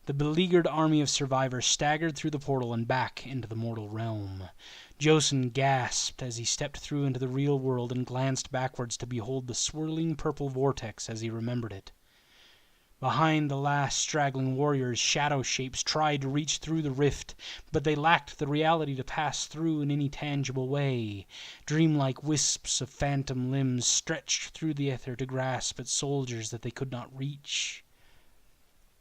The beleaguered army of survivors staggered through the portal and back into the mortal realm. Joseph gasped as he stepped through into the real world and glanced backwards to behold the swirling purple vortex as he remembered it. Behind the last straggling warriors, shadow shapes tried to reach through the rift, but they lacked the reality to pass through in any tangible way. Dreamlike wisps of phantom limbs stretched through the ether to grasp at soldiers that they could not reach.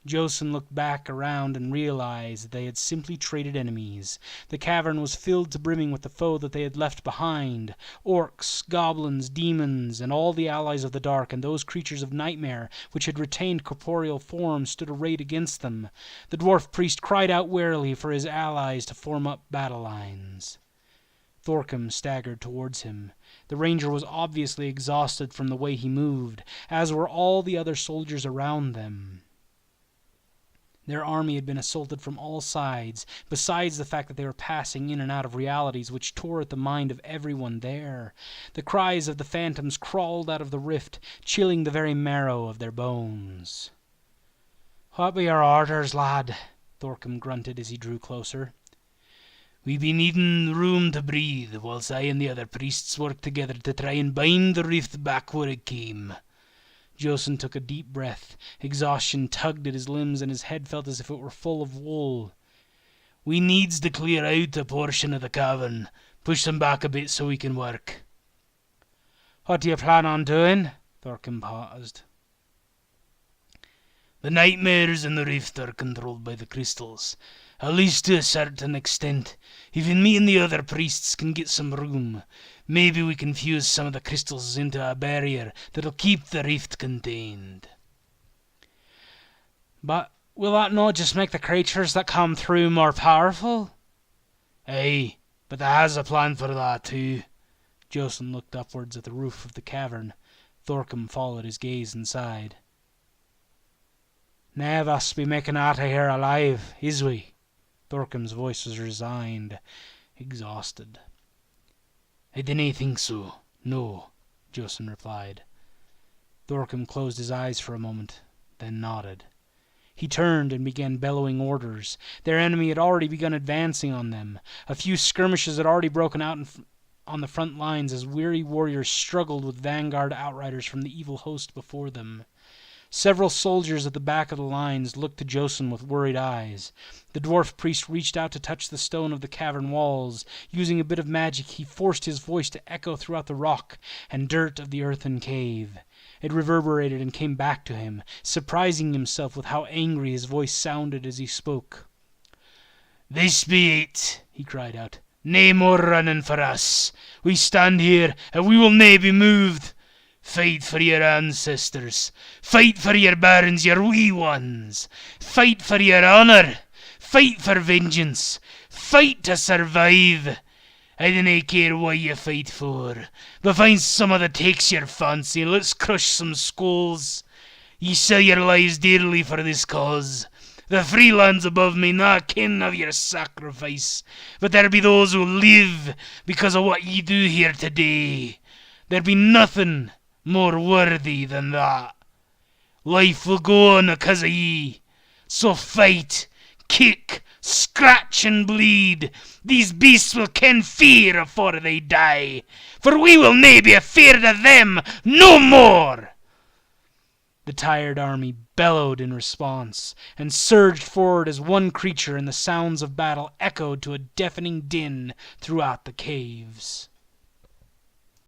Joseph looked back around and realized that they had simply traded enemies. The cavern was filled to brimming with the foe that they had left behind. Orcs, goblins, demons, and all the allies of the dark, and those creatures of nightmare which had retained corporeal form stood arrayed against them. The dwarf priest cried out wearily for his allies to form up battle lines. Thorkim staggered towards him. The ranger was obviously exhausted from the way he moved, as were all the other soldiers around them. Their army had been assaulted from all sides, besides the fact that they were passing in and out of realities which tore at the mind of everyone there. The cries of the phantoms crawled out of the rift, chilling the very marrow of their bones. "What be your orders, lad?" Thorkim grunted as he drew closer. "We be needing room to breathe, whilst I and the other priests work together to try and bind the rift back where it came." Joseph took a deep breath. Exhaustion tugged at his limbs, and his head felt as if it were full of wool. "We needs to clear out a portion of the cavern, push them back a bit so we can work." "What do you plan on doing?" Thorkim paused. "The nightmares in the rift are controlled by the crystals, at least to a certain extent. If me and the other priests can get some room, maybe we can fuse some of the crystals into a barrier that'll keep the rift contained." "But will that not just make the creatures that come through more powerful?" "Aye, but there has a plan for that too." Joseph looked upwards at the roof of the cavern. Thorkim followed his gaze inside. "Nae of us be making out of here alive, is we?" Thorkim's voice was resigned, exhausted. "I dinna think so, no," Joseph replied. Thorkim closed his eyes for a moment, then nodded. He turned and began bellowing orders. Their enemy had already begun advancing on them. A few skirmishes had already broken out on the front lines as weary warriors struggled with vanguard outriders from the evil host before them. Several soldiers at the back of the lines looked to Joseph with worried eyes. The dwarf priest reached out to touch the stone of the cavern walls. Using a bit of magic, he forced his voice to echo throughout the rock and dirt of the earthen cave. It reverberated and came back to him, surprising himself with how angry his voice sounded as he spoke. "This be it," he cried out. "Nae more running for us. We stand here, and we will nae be moved. Fight for your ancestors. Fight for your barons, your wee ones. Fight for your honour. Fight for vengeance. Fight to survive. I dinna care what you fight for, but find some that takes your fancy and let's crush some skulls. Ye sell your lives dearly for this cause. The free lands above may not ken of your sacrifice, but there be those who live because of what ye do here today. There be nothing more worthy than that. Life will go on because of ye. So fight, kick, scratch and bleed. These beasts will ken fear afore they die, for we will nae be afeard of them no more." The tired army bellowed in response and surged forward as one creature, and the sounds of battle echoed to a deafening din throughout the caves.